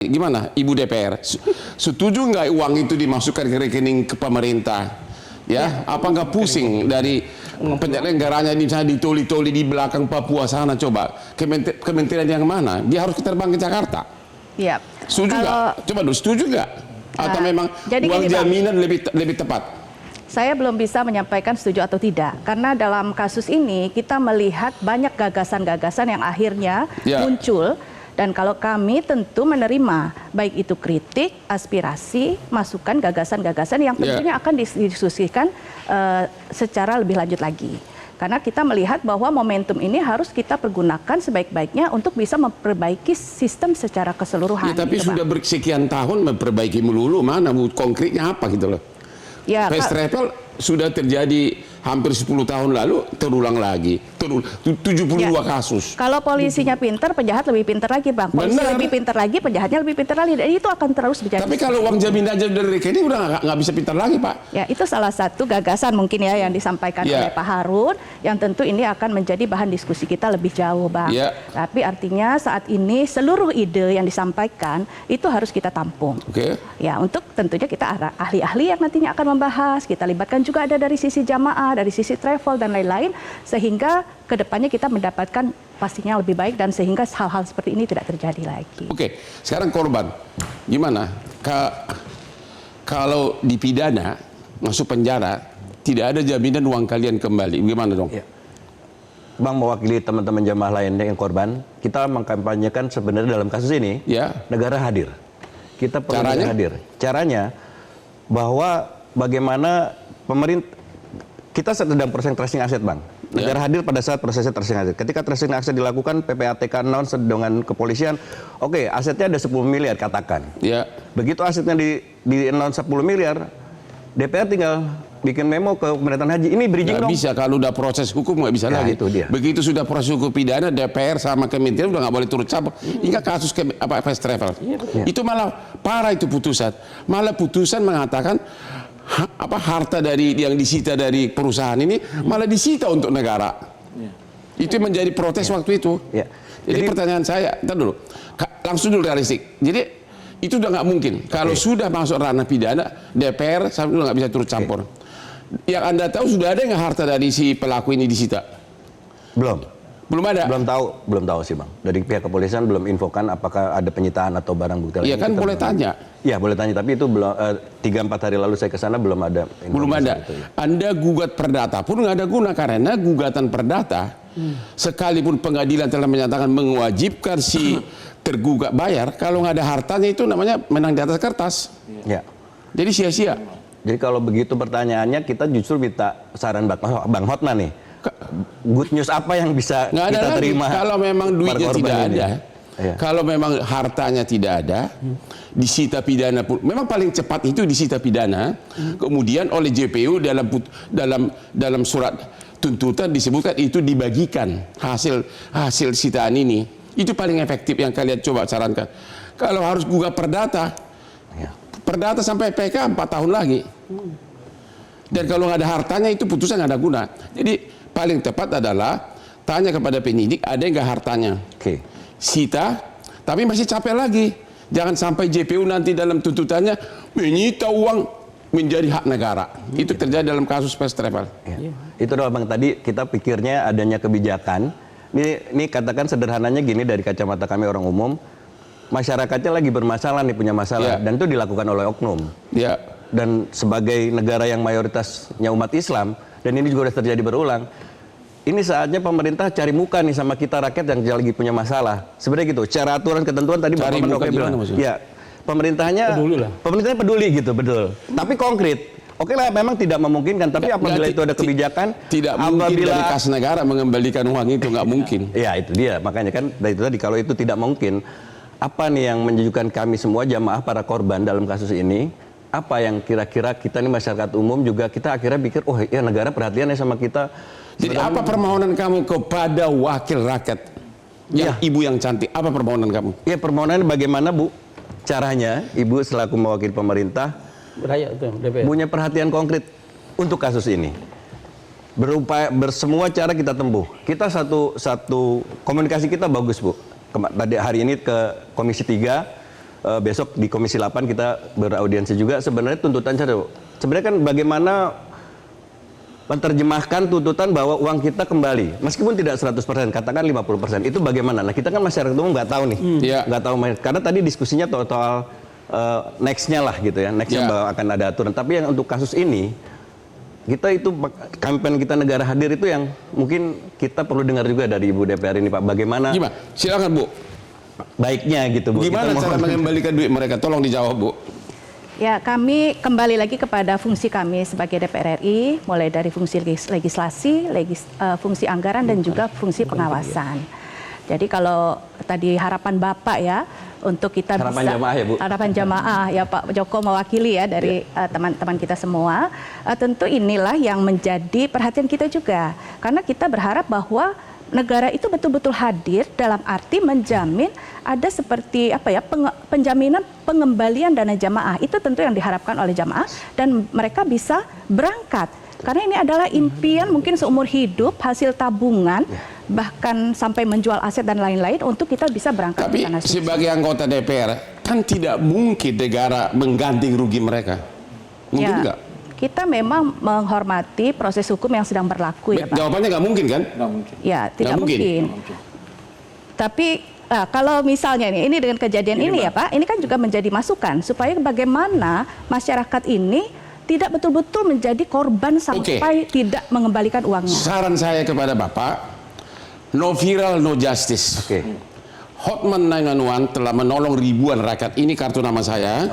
Gimana Ibu DPR? Setuju nggak uang itu dimasukkan ke rekening ke pemerintah? Ya, apa nggak pusing dari penyelenggaranya di misalnya ditoli-toli di belakang Papua sana, coba kementerian yang mana? Dia harus terbang ke Jakarta. Iya. Setuju nggak? Coba dulu, setuju nggak? Atau memang uang jaminan lebih tepat? Saya belum bisa menyampaikan setuju atau tidak, karena dalam kasus ini kita melihat banyak gagasan-gagasan yang akhirnya muncul. Dan kalau kami tentu menerima, baik itu kritik, aspirasi, masukan, gagasan-gagasan yang tentunya akan didiskusikan secara lebih lanjut lagi. Karena kita melihat bahwa momentum ini harus kita pergunakan sebaik-baiknya untuk bisa memperbaiki sistem secara keseluruhan. Ya, tapi gitu, sudah bersekian tahun memperbaiki melulu, mana konkretnya apa gitu loh. Ya, Fast travel sudah terjadi hampir 10 tahun lalu, terulang lagi. 72 kasus. Kalau polisinya pinter, penjahat lebih pinter lagi, Bang. Polisi lebih pinter lagi, penjahatnya lebih pinter lagi. Dan itu akan terus berjalan. Tapi kalau uang jaminan aja dari rekening udah nggak bisa pinter lagi, Pak. Ya, itu salah satu gagasan mungkin ya yang disampaikan oleh Pak Harun, yang tentu ini akan menjadi bahan diskusi kita lebih jauh, Bang. Tapi artinya saat ini seluruh ide yang disampaikan itu harus kita tampung. Ya, untuk tentunya kita ahli-ahli yang nantinya akan membahas, kita libatkan juga ada dari sisi jamaah, dari sisi travel dan lain-lain, sehingga kedepannya kita mendapatkan pastinya lebih baik dan sehingga hal-hal seperti ini tidak terjadi lagi. Sekarang korban, gimana? Kalau dipidana, masuk penjara, tidak ada jaminan uang kalian kembali, gimana dong? Bang, mewakili teman-teman jamaah lainnya yang korban, kita mengkampanyekan sebenarnya dalam kasus ini, negara hadir. Kita perlu hadir. Caranya, bahwa bagaimana pemerintah, kita sedang proses tracing aset, Bang. Negara hadir pada saat prosesnya tracing aset. Ketika tracing aset dilakukan, PPATK announce dengan kepolisian, asetnya ada 10 miliar katakan. Begitu asetnya di announce 10 miliar, DPR tinggal bikin memo ke pemerintahan haji. Ini bridging dong. Nggak bisa, kalau udah proses hukum nggak bisa lagi. Itu dia. Begitu sudah proses hukum pidana, DPR sama kementerian udah nggak boleh turut campur. Hingga kasus Fast Travel. Itu malah parah itu putusan. Malah putusan mengatakan harta dari yang disita dari perusahaan ini malah disita untuk negara. Itu menjadi protes waktu itu. Jadi pertanyaan saya, ntar dulu, langsung dulu realistik. Jadi itu udah nggak mungkin. Kalau sudah masuk ranah pidana, DPR sampai nggak bisa turut campur. Yang Anda tahu sudah ada nggak harta dari si pelaku ini disita? Belum ada. Belum tahu sih, Bang. Dari pihak kepolisian belum infokan apakah ada penyitaan atau barang bukti lain. Iya kan, boleh tanya. Iya, boleh tanya, tapi itu belum 3-4 hari lalu saya ke sana belum ada. Belum ada. Itu, Anda gugat perdata pun nggak ada guna, karena gugatan perdata sekalipun pengadilan telah menyatakan mewajibkan si tergugat bayar, kalau nggak ada hartanya itu namanya menang di atas kertas. Jadi sia-sia. Jadi kalau begitu pertanyaannya, kita justru minta saran Bang Hotman nih. Good news apa yang bisa kita terima? Kalau memang duitnya tidak ada, kalau memang hartanya tidak ada, disita pidana pun. Memang paling cepat itu disita pidana, kemudian oleh JPU dalam surat tuntutan disebutkan itu dibagikan hasil sitaan ini. Itu paling efektif yang kalian coba sarankan. Kalau harus gugat perdata, perdata sampai PK 4 tahun lagi. Dan kalau nggak ada hartanya itu putusan nggak ada guna. Jadi paling tepat adalah tanya kepada penyidik, ada nggak hartanya? Sita, tapi masih capek lagi. Jangan sampai JPU nanti dalam tuntutannya menyita uang menjadi hak negara. Itu terjadi dalam kasus Fast Travel. Itu doang, Bang. Tadi kita pikirnya adanya kebijakan. Ini katakan sederhananya gini dari kacamata kami orang umum, masyarakatnya lagi bermasalah nih, punya masalah, dan itu dilakukan oleh oknum. Dan sebagai negara yang mayoritasnya umat Islam, dan ini juga sudah terjadi berulang, ini saatnya pemerintah cari muka nih sama kita rakyat yang lagi punya masalah. Sebenarnya gitu, cara aturan ketentuan tadi Bapak Menko bilang. Pemerintahnya peduli gitu, betul. Tapi konkret. Oke lah, memang tidak memungkinkan, tapi apabila itu ada kebijakan, tidak mungkin dari kas negara mengembalikan uang itu, nggak mungkin. Ya itu dia, makanya kan dari itu tadi, kalau itu tidak mungkin, apa nih yang menunjukkan kami semua jamaah para korban dalam kasus ini, apa yang kira-kira kita nih masyarakat umum juga kita akhirnya pikir, oh ya negara perhatiannya sama kita. Jadi apa permohonan kamu kepada wakil rakyat, ibu yang cantik, apa permohonan kamu? Ya permohonan bagaimana, Bu, caranya ibu selaku mewakili pemerintah punya perhatian konkret untuk kasus ini. Berupaya bersemua cara kita tempuh. Kita satu komunikasi kita bagus, Bu. Tadi hari ini ke Komisi 3 besok di Komisi 8 kita beraudiensi juga. Sebenarnya tuntutan sebenarnya kan bagaimana menerjemahkan tuntutan bahwa uang kita kembali, meskipun tidak 100%, katakan 50%, itu bagaimana? Nah, kita kan masyarakat umum nggak tahu nih, nggak tahu, karena tadi diskusinya soal next-nya lah gitu ya, next-nya bahwa akan ada aturan. Tapi yang untuk kasus ini, kita itu kampanye kita negara hadir itu yang mungkin kita perlu dengar juga dari Ibu DPR ini, Pak. Bagaimana? Gimana? Silakan, Bu. Baiknya gitu, Bu. Gimana cara mengembalikan duit mereka? Tolong dijawab, Bu. Ya, kami kembali lagi kepada fungsi kami sebagai DPR RI, mulai dari fungsi legislasi, fungsi anggaran, dan juga fungsi pengawasan. Jadi kalau tadi harapan Bapak ya, untuk kita harapan bisa... jamaah ya, Bu? Harapan jamaah, ya Pak Joko mewakili ya dari teman-teman kita semua. Tentu inilah yang menjadi perhatian kita juga. Karena kita berharap bahwa negara itu betul-betul hadir dalam arti menjamin ada seperti penjaminan pengembalian dana jamaah. Itu tentu yang diharapkan oleh jamaah dan mereka bisa berangkat. Karena ini adalah impian mungkin seumur hidup, hasil tabungan, bahkan sampai menjual aset dan lain-lain untuk kita bisa berangkat. Tapi sebagai anggota DPR kan tidak mungkin negara mengganti rugi mereka. Mungkin enggak? Kita memang menghormati proses hukum yang sedang berlaku ya Pak. Jawabannya nggak mungkin kan? Nggak mungkin. Ya, tidak mungkin. Tapi kalau misalnya ini dengan kejadian ini ya Pak, ini kan juga menjadi masukan supaya bagaimana masyarakat ini tidak betul-betul menjadi korban sampai tidak mengembalikan uangnya. Saran saya kepada Bapak, no viral, no justice. Hotman 911 telah menolong ribuan rakyat. Ini kartu nama saya.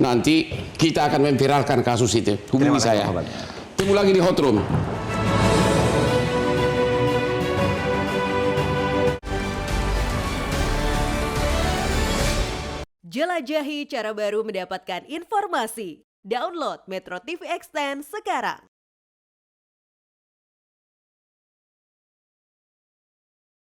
Nanti kita akan memviralkan kasus itu. Hubungi saya. Tunggu lagi di hot room. Jelajahi cara baru mendapatkan informasi. Download Metro TV Extend sekarang.